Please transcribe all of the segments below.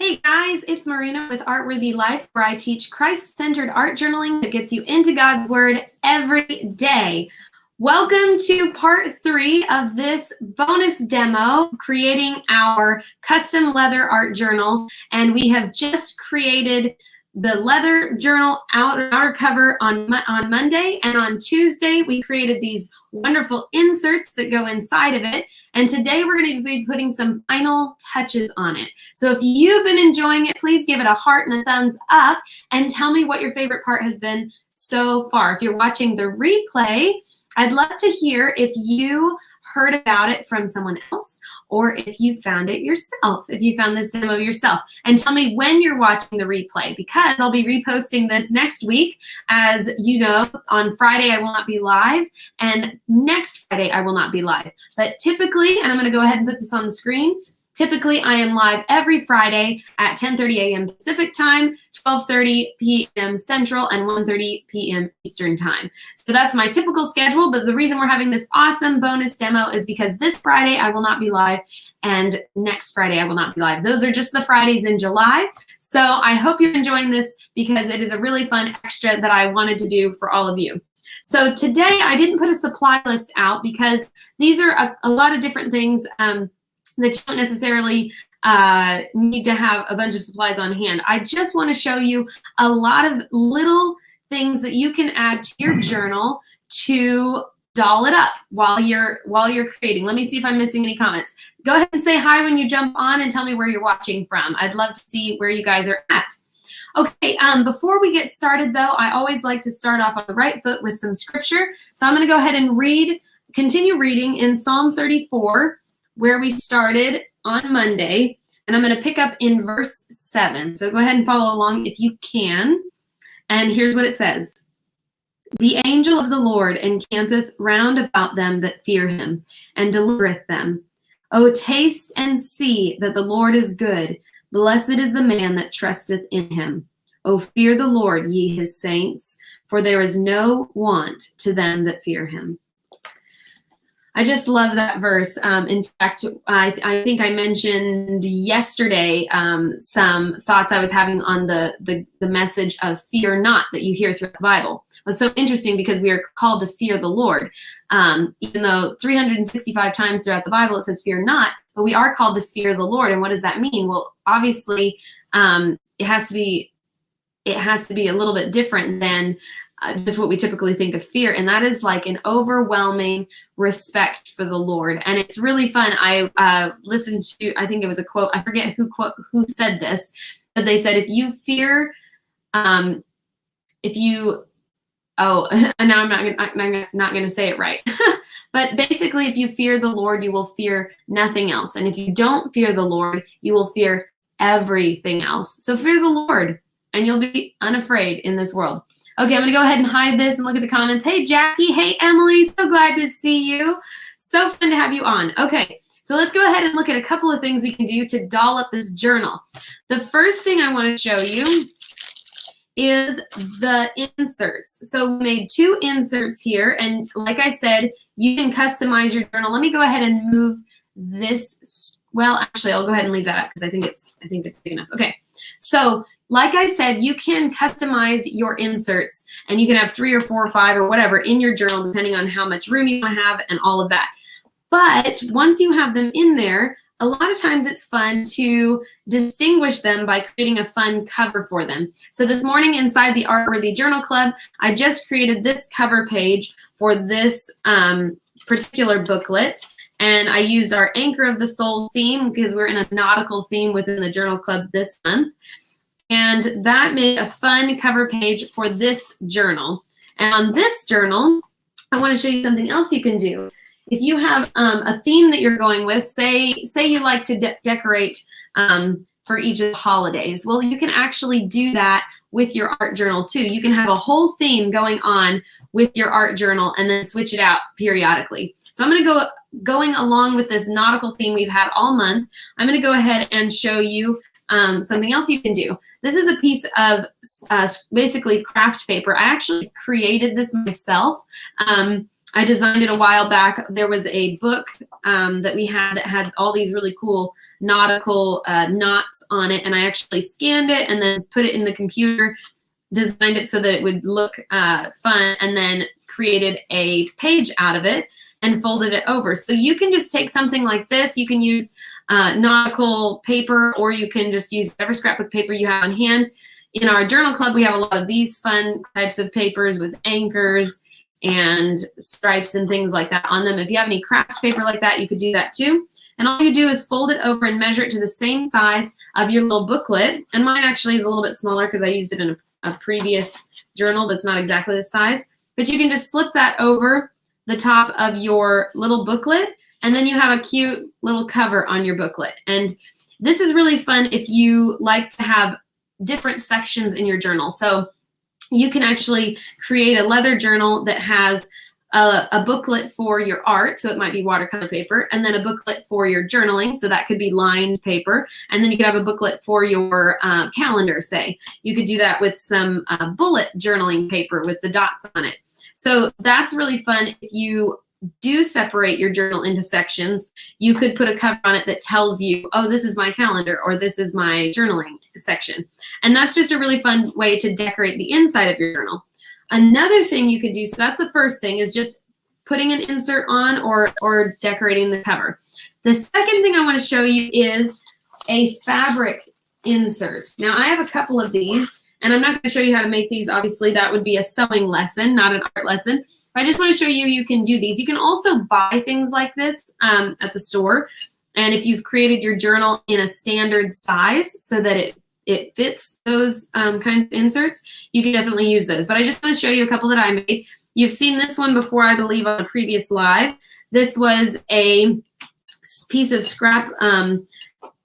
Hey guys, it's Marina with Artworthy Life, where I teach Christ-centered art journaling that gets you into God's Word every day. Welcome to part 3 of this bonus demo, creating our custom leather art journal. And we have just created the leather journal outer cover on Monday, and on Tuesday we created these wonderful inserts that go inside of it. And today we're going to be putting some final touches on it. So if you've been enjoying it, please give it a heart and a thumbs up and tell me what your favorite part has been so far. If you're watching the replay, I'd love to hear if you heard about it from someone else or if you found it yourself, if you found this demo yourself. And tell me when you're watching the replay, because I'll be reposting this next week. As you know, on Friday I will not be live, and next Friday I will not be live. But typically, and I'm going to go ahead and put this on the screen, typically I am live every Friday at 10:30 a.m. Pacific time, 12:30 p.m. Central, and 1:30 p.m. Eastern time. So that's my typical schedule, but the reason we're having this awesome bonus demo is because this Friday I will not be live, and next Friday I will not be live. Those are just the Fridays in July. So I hope you're enjoying this, because it is a really fun extra that I wanted to do for all of you. So today I didn't put a supply list out because these are a lot of different things that you don't necessarily need to have a bunch of supplies on hand. I just want to show you a lot of little things that you can add to your journal to doll it up while you're creating. Let me see if I'm missing any comments. Go ahead and say hi when you jump on and tell me where you're watching from. I'd love to see where you guys are at. Okay, before we get started though, I always like to start off on the right foot with some scripture. So I'm going to go ahead and continue reading in Psalm 34, where we started on Monday, and I'm going to pick up in verse 7. So go ahead and follow along if you can. And here's what it says. The angel of the Lord encampeth round about them that fear him, and delivereth them. O taste and see that the Lord is good. Blessed is the man that trusteth in him. O fear the Lord, ye his saints, for there is no want to them that fear him. I just love that verse. In fact, I think I mentioned yesterday some thoughts I was having on the message of fear not that you hear throughout the Bible. It was so interesting because we are called to fear the Lord. Even though 365 times throughout the Bible it says fear not, but we are called to fear the Lord. And what does that mean? Well, obviously, it has to be a little bit different than just what we typically think of fear, and that is like an overwhelming respect for the Lord. And it's really fun. I listened to, I think it was a quote, I forget who said this, but they said if you fear, and now I'm not going to say it right. But basically, if you fear the Lord, you will fear nothing else. And if you don't fear the Lord, you will fear everything else. So fear the Lord, and you'll be unafraid in this world. Okay, I'm going to go ahead and hide this and look at the comments. Hey, Jackie. Hey, Emily. So glad to see you. So fun to have you on. Okay, so let's go ahead and look at a couple of things we can do to doll up this journal. The first thing I want to show you is the inserts. So we made 2 inserts here, and like I said, you can customize your journal. Let me go ahead and move this. Well, actually, I'll go ahead and leave that up because I think it's big enough. Okay, so like I said, you can customize your inserts, and you can have 3 or 4 or 5 or whatever in your journal, depending on how much room you want to have and all of that. But once you have them in there, a lot of times it's fun to distinguish them by creating a fun cover for them. So this morning inside the Artworthy Journal Club, I just created this cover page for this particular booklet. And I used our Anchor of the Soul theme because we're in a nautical theme within the Journal Club this month. And that made a fun cover page for this journal. And on this journal, I want to show you something else you can do. If you have a theme that you're going with, say you like to decorate for each of the holidays, well, you can actually do that with your art journal too. You can have a whole theme going on with your art journal and then switch it out periodically. So I'm going to going along with this nautical theme we've had all month. I'm going to go ahead and show you something else you can do. This is a piece of basically craft paper. I actually created this myself. I designed it a while back. There was a book that we had that had all these really cool nautical knots on it, and I actually scanned it and then put it in the computer, designed it so that it would look fun, and then created a page out of it and folded it over. So you can just take something like this. You can use nautical paper, or you can just use whatever scrapbook paper you have on hand. In our journal club, we have a lot of these fun types of papers with anchors and stripes and things like that on them. If you have any craft paper like that, you could do that too. And all you do is fold it over and measure it to the same size of your little booklet. And mine actually is a little bit smaller because I used it in a previous journal that's not exactly this size. But you can just slip that over the top of your little booklet, and then you have a cute little cover on your booklet. And this is really fun if you like to have different sections in your journal. So you can actually create a leather journal that has a booklet for your art, so it might be watercolor paper, and then a booklet for your journaling, so that could be lined paper, and then you could have a booklet for your calendar, say. You could do that with some bullet journaling paper with the dots on it. So that's really fun. If you do separate your journal into sections, you could put a cover on it that tells you, oh, this is my calendar, or this is my journaling section. And that's just a really fun way to decorate the inside of your journal. Another thing you could do, so that's the first thing, is just putting an insert on or decorating the cover. The second thing I want to show you is a fabric insert. Now I have a couple of these, and I'm not going to show you how to make these. Obviously, that would be a sewing lesson, not an art lesson. I just want to show you can do these. You can also buy things like this at the store. And if you've created your journal in a standard size so that it fits those kinds of inserts, you can definitely use those. But I just want to show you a couple that I made. You've seen this one before, I believe, on a previous live. This was a piece of scrap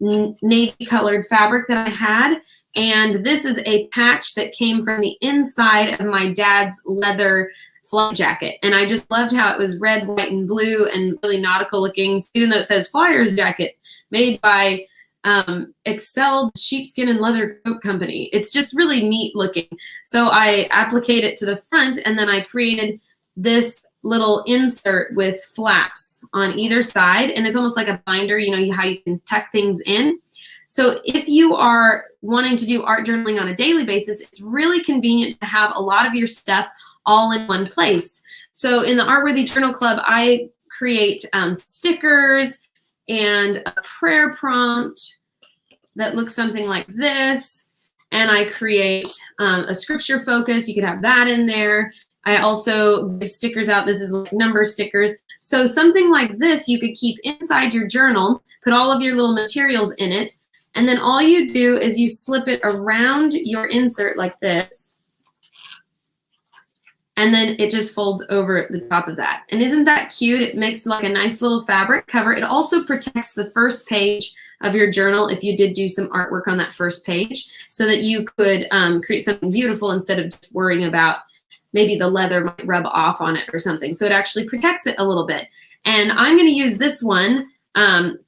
navy colored fabric that I had. And this is a patch that came from the inside of my dad's leather flight jacket. And I just loved how it was red, white, and blue and really nautical looking, even though it says Flyers jacket made by Excel Sheepskin and Leather Coat Company. It's just really neat looking. So I appliqued it to the front, and then I created this little insert with flaps on either side. And it's almost like a binder, you know, how you can tuck things in. So if you are wanting to do art journaling on a daily basis, it's really convenient to have a lot of your stuff all in one place. So in the Artworthy Journal Club, I create stickers and a prayer prompt that looks something like this. And I create a scripture focus. You could have that in there. I also give stickers out. This is like number stickers. So something like this you could keep inside your journal, put all of your little materials in it, and then all you do is you slip it around your insert like this, and then it just folds over the top of that. And isn't that cute? It makes like a nice little fabric cover. It also protects the first page of your journal if you did do some artwork on that first page, so that you could create something beautiful instead of just worrying about maybe the leather might rub off on it or something. So it actually protects it a little bit. And I'm going to use this one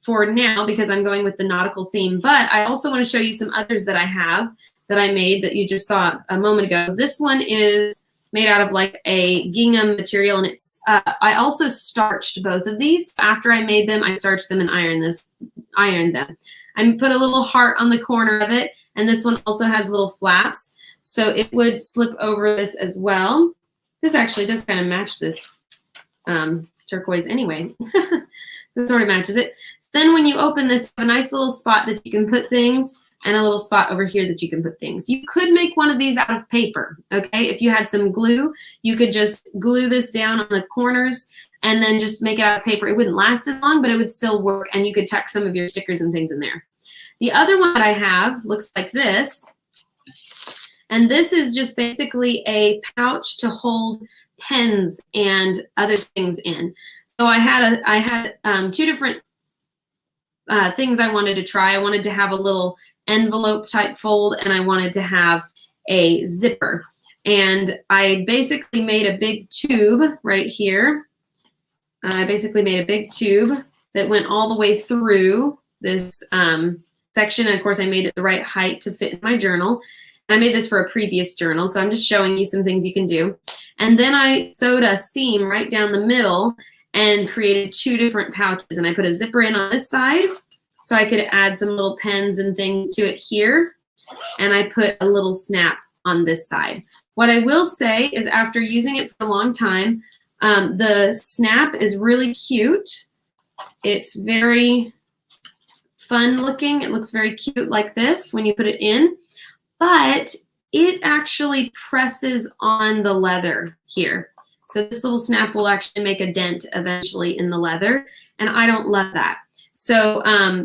for now because I'm going with the nautical theme, but I also want to show you some others that I have that I made that you just saw a moment ago. This one is made out of like a gingham material, and it's I also starched both of these. After I made them, I starched them and ironed them. I put a little heart on the corner of it, and this one also has little flaps, so it would slip over this as well. This actually does kind of match this turquoise anyway. This sort of matches it. Then when you open this, you have a nice little spot that you can put things, and a little spot over here that you can put things. You could make one of these out of paper, okay? If you had some glue, you could just glue this down on the corners and then just make it out of paper. It wouldn't last as long, but it would still work, and you could tuck some of your stickers and things in there. The other one that I have looks like this, and this is just basically a pouch to hold pens and other things in. So I had two different things I wanted to try. I wanted to have a little envelope type fold, and I wanted to have a zipper. And I basically made a big tube right here. I basically made a big tube that went all the way through this section. And of course, I made it the right height to fit in my journal. I made this for a previous journal, so I'm just showing you some things you can do. And then I sewed a seam right down the middle and created two different pouches. And I put a zipper in on this side, so I could add some little pens and things to it here. And I put a little snap on this side. What I will say is after using it for a long time, the snap is really cute. It's very fun looking. It looks very cute like this when you put it in, but it actually presses on the leather here. So this little snap will actually make a dent eventually in the leather, and I don't love that. So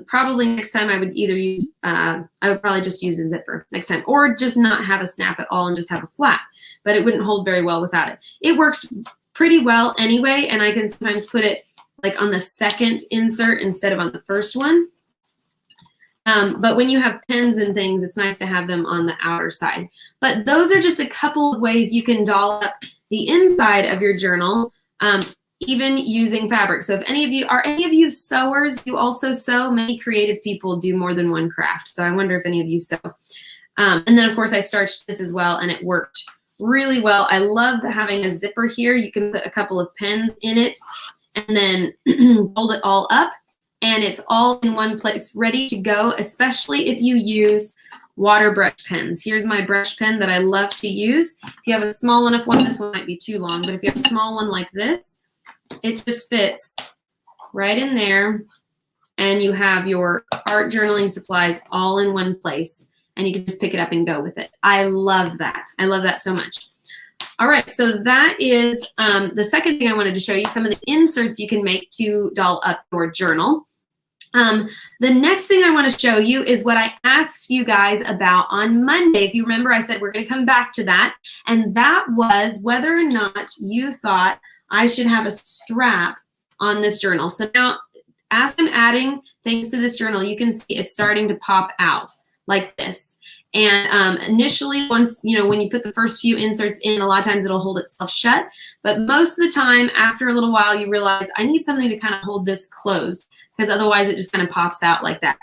probably next time I would either use, I would probably just use a zipper next time, or just not have a snap at all and just have a flap, but it wouldn't hold very well without it. It works pretty well anyway, and I can sometimes put it like on the second insert instead of on the first one. But when you have pens and things, it's nice to have them on the outer side. But those are just a couple of ways you can doll up the inside of your journal, even using fabric. So if any of you sewers, you also sew. Many creative people do more than one craft. So I wonder if any of you sew. And then of course I starched this as well, and it worked really well. I love having a zipper here. You can put a couple of pens in it and then fold it all up, and it's all in one place ready to go, especially if you use water brush pens. Here's my brush pen that I love to use. If you have a small enough one, this one might be too long, but if you have a small one like this, it just fits right in there, and you have your art journaling supplies all in one place, and you can just pick it up and go with it. I love that. I love that so much. All right, so that is the second thing I wanted to show you, some of the inserts you can make to doll up your journal. The next thing I want to show you is what I asked you guys about on Monday. If you remember, I said we're going to come back to that, and that was whether or not you thought I should have a strap on this journal. So now, as I'm adding things to this journal, you can see it's starting to pop out like this. And initially, once, when you put the first few inserts in, a lot of times it'll hold itself shut. But most of the time, after a little while, you realize I need something to kind of hold this closed, because otherwise it just kind of pops out like that.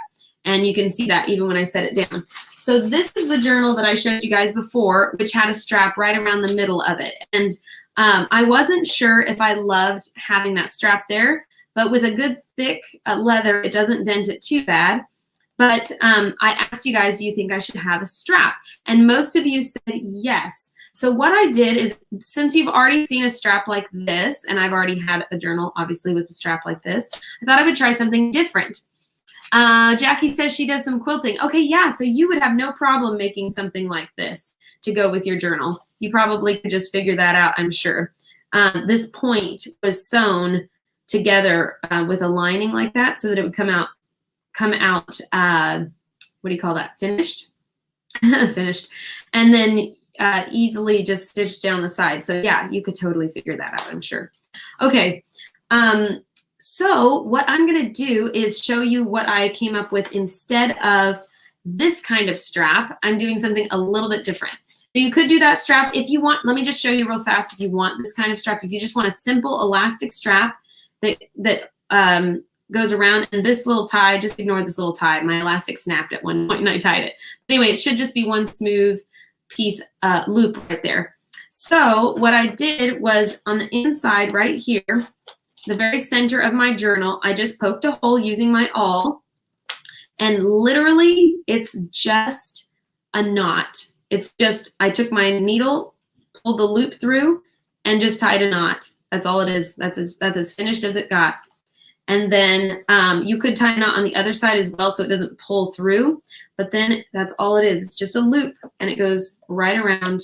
And you can see that even when I set it down. So this is the journal that I showed you guys before, which had a strap right around the middle of it. And I wasn't sure if I loved having that strap there, but with a good thick leather, it doesn't dent it too bad. But I asked you guys, do you think I should have a strap? And most of you said yes. So what I did is, since you've already seen a strap like this, and I've already had a journal, obviously, with a strap like this, I thought I would try something different. Jackie says she does some quilting. Okay, yeah, so you would have no problem making something like this to go with your journal. You probably could just figure that out, I'm sure. This point was sewn together with a lining like that so that it would come out, what do you call that? Finished? Finished. And then easily just stitched down the side. So yeah, you could totally figure that out, I'm sure. Okay. So what I'm going to do is show you what I came up with instead of this kind of strap. I'm doing something a little bit different. So you could do that strap if you want. Let me just show you real fast if you want this kind of strap. If you just want a simple elastic strap that goes around, and this little tie, just ignore this little tie. My elastic snapped at one point and I tied it. But anyway, it should just be one smooth piece loop right there. So what I did was on the inside right here, the very center of my journal, I just poked a hole using my awl, and literally it's just a knot. It's just, I took my needle, pulled the loop through, and just tied a knot. That's all it is. That's as finished as it got. And then you could tie a knot on the other side as well so it doesn't pull through, but then that's all it is. It's just a loop, and it goes right around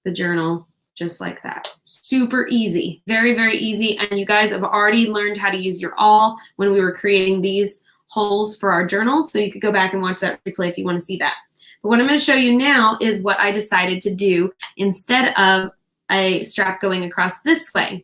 the journal just like that. Super easy, very, very easy. And you guys have already learned how to use your awl when we were creating these holes for our journals. So you could go back and watch that replay if you want to see that. But what I'm going to show you now is what I decided to do instead of a strap going across this way.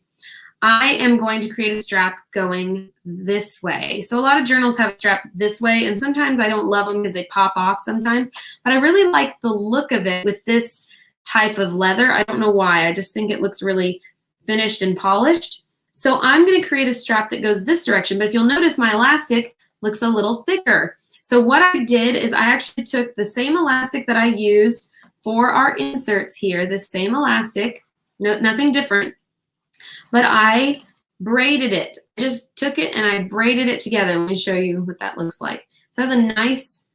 I am going to create a strap going this way. So a lot of journals have a strap this way, and sometimes I don't love them because they pop off sometimes, but I really like the look of it with this type of leather. I don't know why. I just think it looks really finished and polished. So I'm going to create a strap that goes this direction, but if you'll notice, my elastic looks a little thicker. So what I did is I actually took the same elastic that I used for our inserts here, the same elastic, nothing different, but I braided it. Just took it and I braided it together. Let me show you what that looks like. So it has a nice,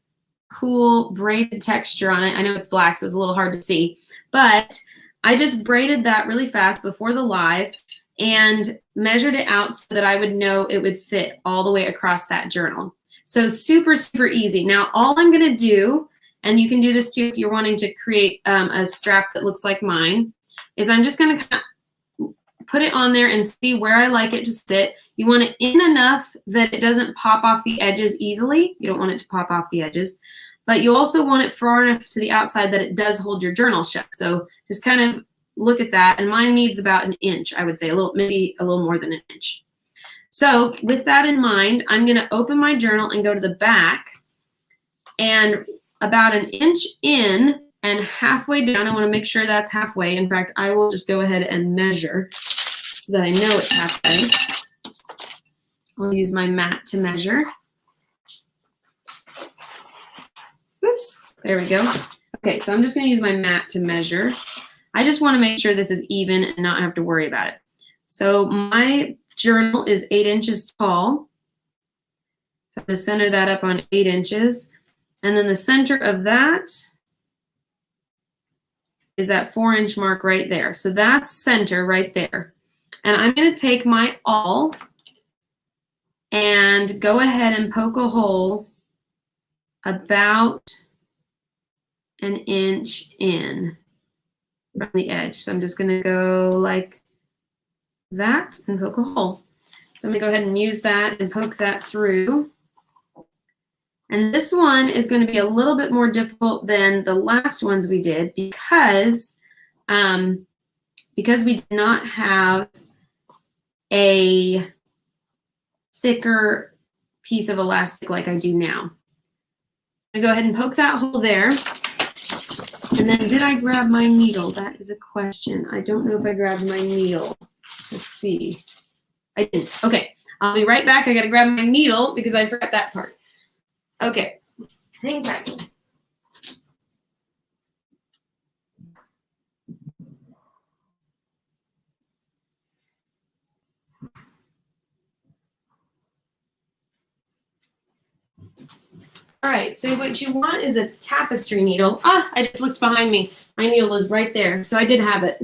cool braided texture on it. I know it's black, so it's a little hard to see, but I just braided that really fast before the live and measured it out so that I would know it would fit all the way across that journal. So super, super easy. Now, all I'm going to do, and you can do this too if you're wanting to create a strap that looks like mine, is I'm just going to kind of put it on there and see where I like it to sit. You want it in enough that it doesn't pop off the edges easily. You don't want it to pop off the edges, but you also want it far enough to the outside that it does hold your journal shut. So just kind of look at that. And mine needs about an inch, I would say, maybe a little more than an inch. So with that in mind, I'm going to open my journal and go to the back, and about an inch in and halfway down, I want to make sure that's halfway. In fact, I will just go ahead and measure so that I know it's halfway. I'll use my mat to measure. Oops, there we go. Okay, so I'm just going to use my mat to measure. I just want to make sure this is even and not have to worry about it. So my journal is 8 inches tall. So I'm going to center that up on 8 inches. And then the center of that is that 4-inch mark right there. So that's center right there. And I'm going to take my awl and go ahead and poke a hole about an inch in from the edge. So I'm just going to go like that and poke a hole. So I'm going to go ahead and use that and poke that through. And this one is going to be a little bit more difficult than the last ones we did because we did not have a thicker piece of elastic like I do now. I'm going to go ahead and poke that hole there. And then did I grab my needle? That is a question. I don't know if I grabbed my needle. Let's see. I didn't. Okay, I'll be right back. I got to grab my needle because I forgot that part. Okay, hang tight. All right, so what you want is a tapestry needle. Ah, I just looked behind me. My needle is right there, so I did have it.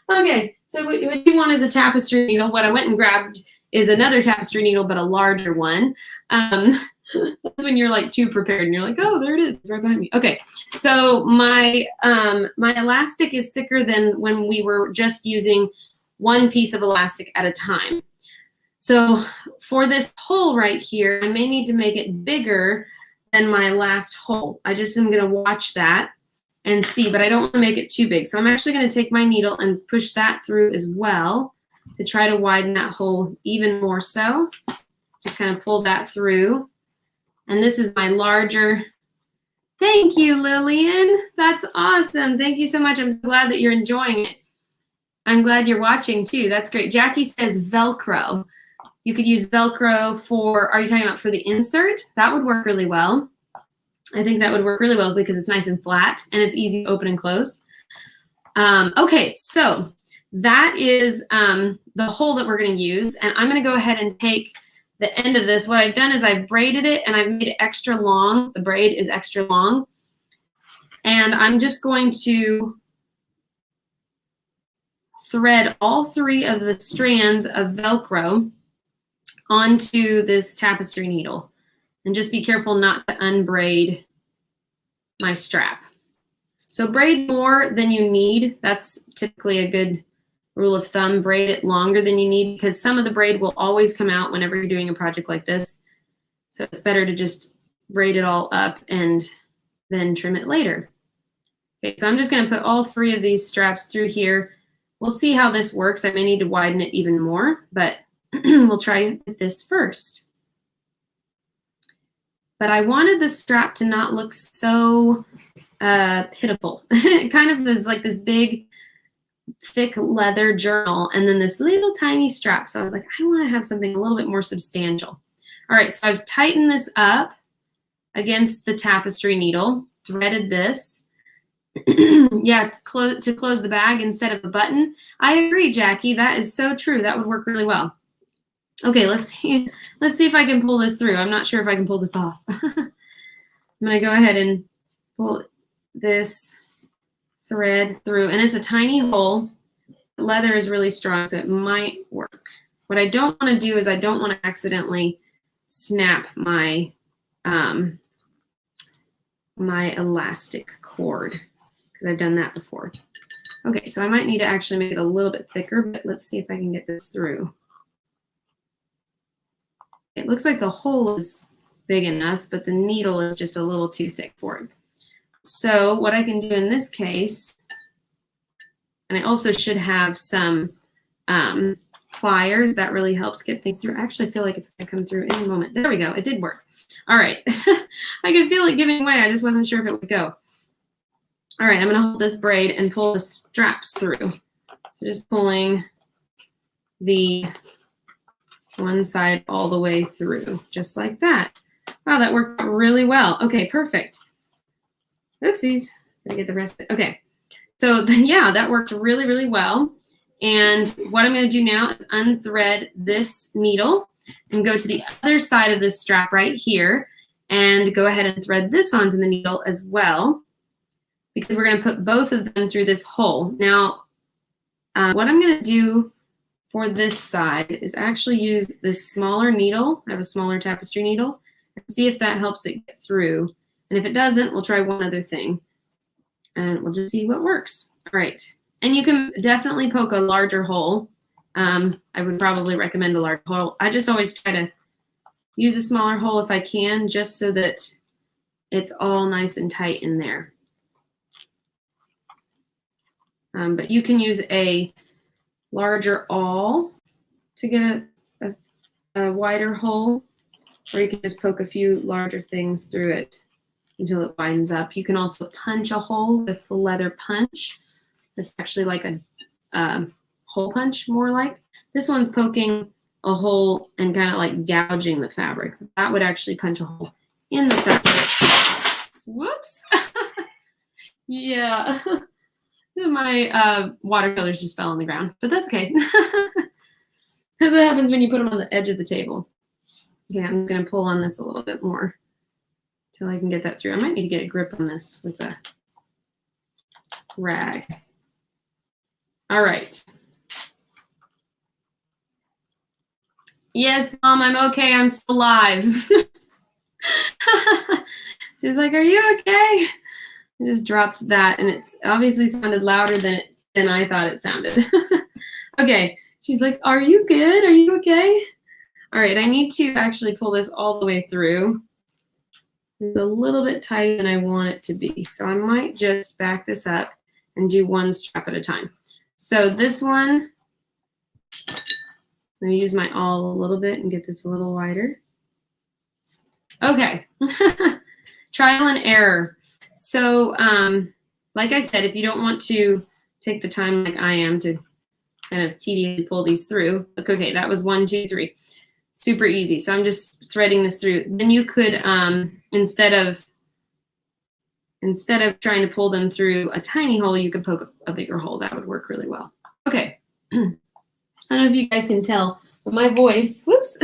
Okay, so what you want is a tapestry needle. What I went and grabbed is another tapestry needle, but a larger one. That's when you're like too prepared and you're like, oh, there it is, it's right behind me. Okay, so my elastic is thicker than when we were just using one piece of elastic at a time. So for this hole right here, I may need to make it bigger than my last hole. I just am gonna watch that and see, but I don't wanna make it too big. So I'm actually gonna take my needle and push that through as well to try to widen that hole even more so. Just kind of pull that through. And this is my larger. Thank you, Lillian. That's awesome. Thank you so much. I'm so glad that you're enjoying it. I'm glad you're watching too. That's great. Jackie says Velcro. You could use Velcro for, are you talking about for the insert? That would work really well. I think that would work really well because it's nice and flat and it's easy to open and close. Okay, so that is the hole that we're going to use. And I'm going to go ahead and take the end of this. What I've done is I've braided it and I've made it extra long. The braid is extra long. And I'm just going to thread all 3 of the strands of Velcro onto this tapestry needle. And just be careful not to unbraid my strap. So braid more than you need. That's typically a good rule of thumb. Braid it longer than you need because some of the braid will always come out whenever you're doing a project like this. So it's better to just braid it all up and then trim it later. Okay, so I'm just going to put all 3 of these straps through here. We'll see how this works. I may need to widen it even more, but we'll try with this first. But I wanted the strap to not look so pitiful. It kind of is like this big, thick leather journal and then this little tiny strap. So I was like, I want to have something a little bit more substantial. All right, so I've tightened this up against the tapestry needle, threaded this, Yeah, to close the bag instead of a button. I agree, Jackie. That is so true. That would work really well. Okay, let's see if I can pull this through. I'm not sure if I can pull this off. I'm gonna go ahead and pull this thread through, and it's a tiny hole. Leather is really strong, so it might work. What I don't want to do is I don't want to accidentally snap my my elastic cord, because I've done that before. Okay, so I might need to actually make it a little bit thicker, but let's see if I can get this through. It looks like the hole is big enough, but the needle is just a little too thick for it. So what I can do in this case, and I also should have some pliers. That really helps get things through. I actually feel like it's going to come through any moment. There we go. It did work. All right. I could feel it giving way. I just wasn't sure if it would go. All right. I'm going to hold this braid and pull the straps through. So just pulling the one side all the way through, just like that. Wow, that worked out really well. Okay, perfect. Oopsies. Gotta get the rest of it. Okay. So yeah, that worked really, really well. And what I'm going to do now is unthread this needle and go to the other side of this strap right here and go ahead and thread this onto the needle as well, because we're going to put both of them through this hole. Now, what I'm going to do for this side is actually use this smaller needle. I have a smaller tapestry needle, and see if that helps it get through. And if it doesn't, we'll try one other thing, and we'll just see what works. All right. And you can definitely poke a larger hole. I would probably recommend a large hole. I just always try to use a smaller hole if I can, just so that it's all nice and tight in there. But you can use a larger awl to get a wider hole, or you can just poke a few larger things through it until it widens up. You can also punch a hole with the leather punch. It's actually like a hole punch, more like. This one's poking a hole and kind of like gouging the fabric. That would actually punch a hole in the fabric. Whoops. Yeah. My watercolors just fell on the ground, but that's okay. That's what happens when you put them on the edge of the table. Okay, I'm just going to pull on this a little bit more until I can get that through. I might need to get a grip on this with a rag. All right. Yes, Mom, I'm okay. I'm still alive. She's like, are you okay? I just dropped that, and it's obviously sounded louder than I thought it sounded. Okay. She's like, are you good? Are you okay? All right. I need to actually pull this all the way through. It's a little bit tighter than I want it to be, so I might just back this up and do one strap at a time. So this one, let me use my awl a little bit and get this a little wider. Okay. Trial and error. So like I said, if you don't want to take the time like I am to kind of tediously pull these through, look, okay, that was 1, 2, 3. Super easy. So I'm just threading this through. Then you could, instead of trying to pull them through a tiny hole, you could poke a bigger hole. That would work really well. Okay. I don't know if you guys can tell, but my voice, whoops,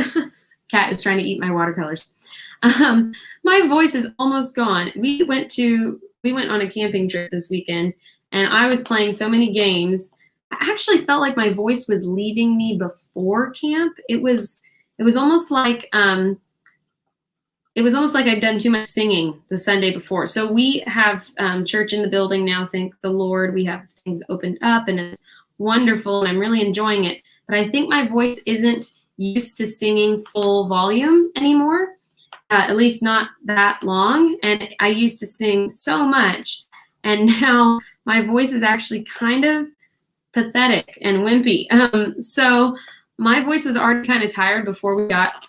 cat is trying to eat my watercolors. My voice is almost gone. We went on a camping trip this weekend, and I was playing so many games. I actually felt like my voice was leaving me before camp. It was almost like I'd done too much singing the Sunday before. So we have church in the building now, thank the Lord. We have things opened up, and it's wonderful, and I'm really enjoying it. But I think my voice isn't used to singing full volume anymore, at least not that long. And I used to sing so much, and now my voice is actually kind of pathetic and wimpy. So my voice was already kind of tired before we got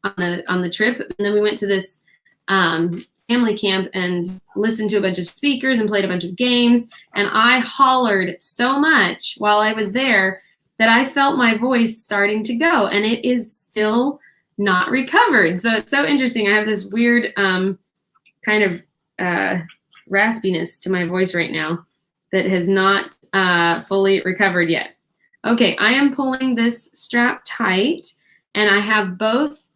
on the trip, and then we went to this family camp and listened to a bunch of speakers and played a bunch of games, and I hollered so much while I was there that I felt my voice starting to go, and it is still not recovered. So it's so interesting. I have this weird kind of raspiness to my voice right now that has not fully recovered yet. Okay, I am pulling this strap tight, and I have both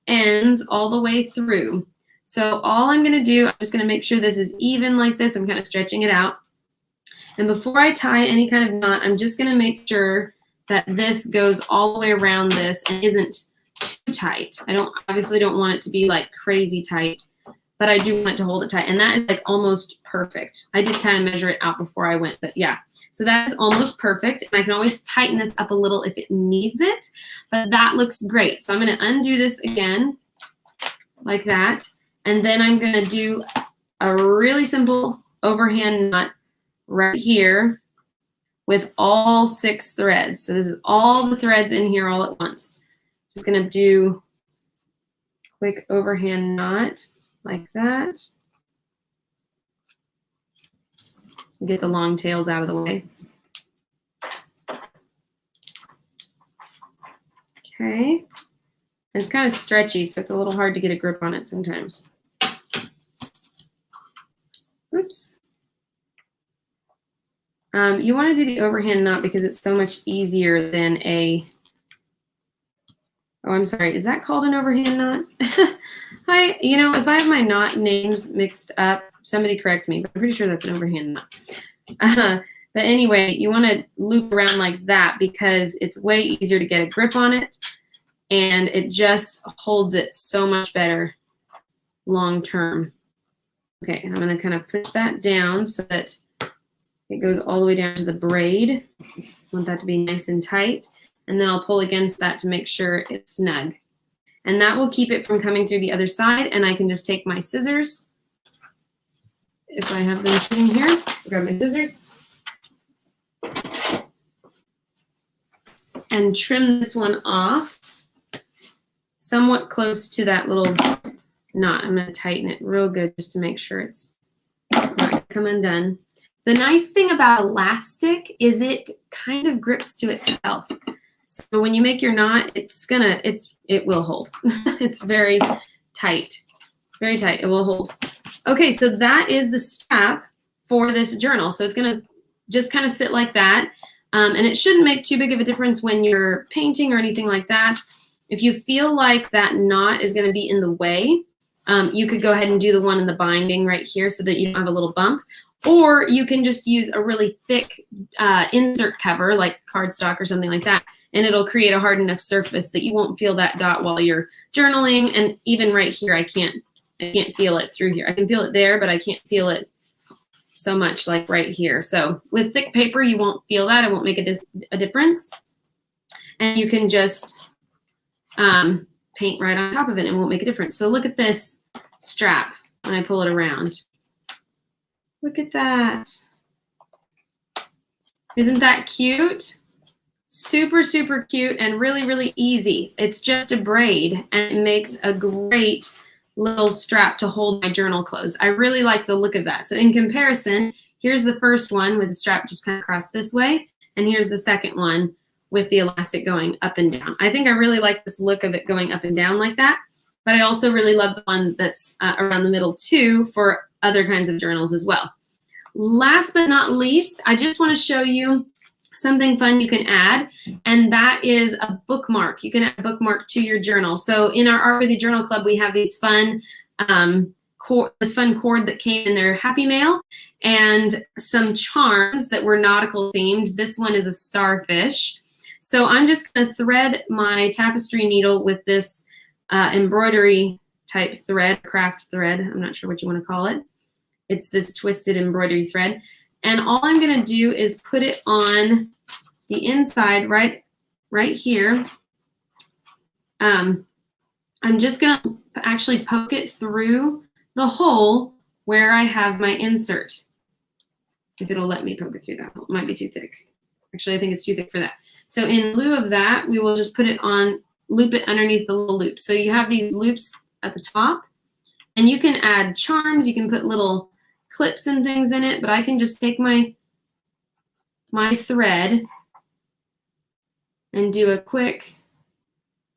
ends all the way through. So all I'm gonna do, I'm just gonna make sure this is even like this. I'm kind of stretching it out. And before I tie any kind of knot, I'm just gonna make sure that this goes all the way around this and isn't too tight. I obviously don't want it to be like crazy tight, but I do want it to hold it tight. And that is like almost perfect. I did kind of measure it out before I went, but yeah. So that's almost perfect. And I can always tighten this up a little if it needs it, but that looks great. So I'm gonna undo this again like that. And then I'm gonna do a really simple overhand knot right here with all 6 threads. So this is all the threads in here all at once. Just gonna do a quick overhand knot like that. Get the long tails out of the way. Okay. And it's kind of stretchy, so it's a little hard to get a grip on it sometimes. Oops. You want to do the overhand knot because it's so much easier than a, oh, I'm sorry, is that called an overhand knot? You know, if I have my knot names mixed up, somebody correct me, but I'm pretty sure that's an overhand knot. But anyway, you want to loop around like that because it's way easier to get a grip on it, and it just holds it so much better long term. Okay, and I'm going to kind of push that down so that it goes all the way down to the braid. I want that to be nice and tight. And then I'll pull against that to make sure it's snug. And that will keep it from coming through the other side. And I can just take my scissors, if I have them sitting here, grab my scissors, and trim this one off somewhat close to that little knot. I'm going to tighten it real good just to make sure it's not going to come undone. The nice thing about elastic is it kind of grips to itself. So when you make your knot, it will hold. It's very tight, very tight. It will hold. Okay, so that is the strap for this journal. So it's gonna just kind of sit like that. And it shouldn't make too big of a difference when you're painting or anything like that. If you feel like that knot is gonna be in the way, you could go ahead and do the one in the binding right here so that you don't have a little bump. Or you can just use a really thick insert cover like cardstock or something like that, and it'll create a hard enough surface that you won't feel that dot while you're journaling. And even right here, I can't feel it through here. I can feel it there, but I can't feel it so much like right here. So with thick paper, you won't feel that. It won't make a difference. And you can just paint right on top of it and it won't make a difference. So look at this strap when I pull it around. Look at that. Isn't that cute? Super, super cute and really, really easy. It's just a braid and it makes a great little strap to hold my journal closed. I really like the look of that. So in comparison, here's the first one with the strap just kind of across this way. And here's the second one with the elastic going up and down. I think I really like this look of it going up and down like that. But I also really love the one that's around the middle too for other kinds of journals as well. Last but not least, I just want to show you something fun you can add, and that is a bookmark. You can add a bookmark to your journal. So in our Art Worthy Journal Club, we have these fun this fun cord that came in their Happy Mail and some charms that were nautical themed. This one is a starfish. So I'm just going to thread my tapestry needle with this embroidery type thread, craft thread. I'm not sure what you want to call it. It's this twisted embroidery thread. And all I'm going to do is put it on the inside right here. I'm just going to actually poke it through the hole where I have my insert. If it'll let me poke it through that hole. It might be too thick. Actually, I think it's too thick for that. So in lieu of that, we will just put it on, loop it underneath the little loop. So you have these loops at the top, and you can add charms. You can put little clips and things in it, but I can just take my thread and do a quick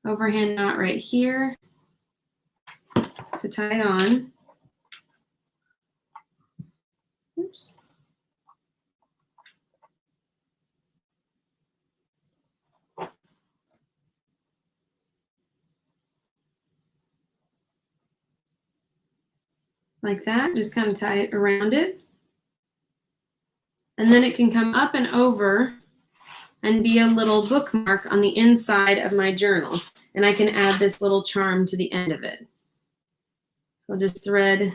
overhand knot right here to tie it on. like that. Just kind of tie it around it. And then it can come up and over and be a little bookmark on the inside of my journal. And I can add this little charm to the end of it. So I'll just thread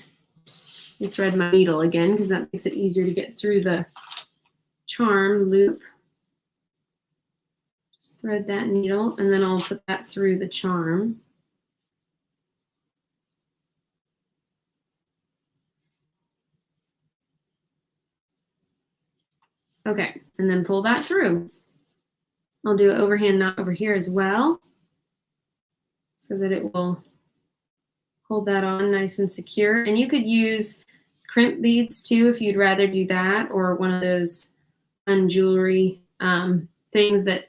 my needle again because that makes it easier to get through the charm loop. Just thread that needle and then I'll put that through the charm. Okay, and then pull that through. I'll do an overhand knot over here as well so that it will hold that on nice and secure. And you could use crimp beads too if you'd rather do that, or one of those unjewelry things that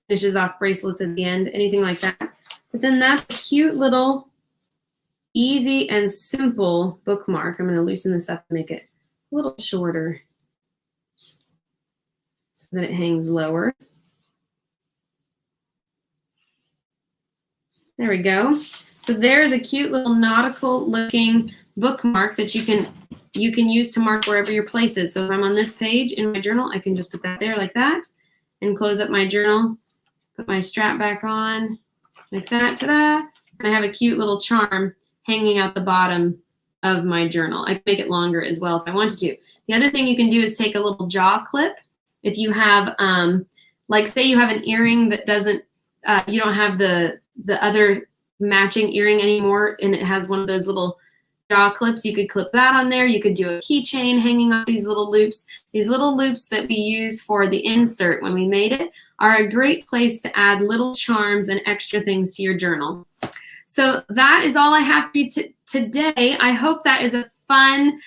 finishes off bracelets at the end, anything like that. But then that's a cute little easy and simple bookmark. I'm going to loosen this up and make it a little shorter so that it hangs lower. There we go. So there's a cute little nautical looking bookmark that you can use to mark wherever your place is. So if I'm on this page in my journal, I can just put that there like that and close up my journal, put my strap back on like that, ta-da, and I have a cute little charm hanging out the bottom of my journal. I can make it longer as well if I wanted to. The other thing you can do is take a little jaw clip. If you have, like say you have an earring that doesn't, you don't have the other matching earring anymore and it has one of those little jaw clips, you could clip that on there. You could do a keychain hanging off these little loops. These little loops that we use for the insert when we made it are a great place to add little charms and extra things to your journal. So that is all I have for you today. I hope that is a fun,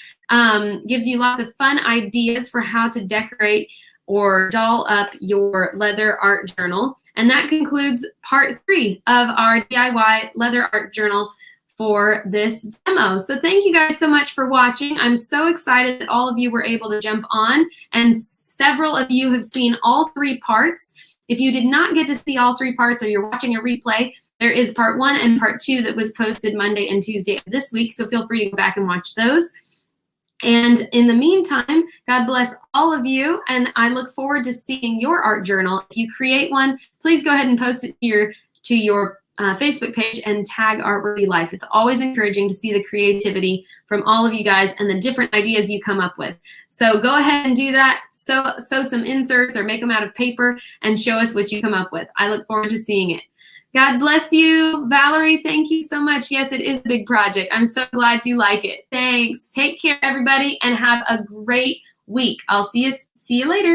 gives you lots of fun ideas for how to decorate or doll up your leather art journal. And that concludes part 3 of our DIY leather art journal for this demo. So thank you guys so much for watching. I'm so excited that all of you were able to jump on, and several of you have seen all 3 parts. If you did not get to see all 3 parts or you're watching a replay, there is part 1 and part 2 that was posted Monday and Tuesday of this week. So feel free to go back and watch those. And in the meantime, God bless all of you, and I look forward to seeing your art journal. If you create one, please go ahead and post it to your Facebook page and tag Artworthy Life. It's always encouraging to see the creativity from all of you guys and the different ideas you come up with. So go ahead and do that. Sew some inserts or make them out of paper and show us what you come up with. I look forward to seeing it. God bless you. Valerie, thank you so much. Yes, it is a big project. I'm so glad you like it. Thanks. Take care, everybody, and have a great week. I'll see you later.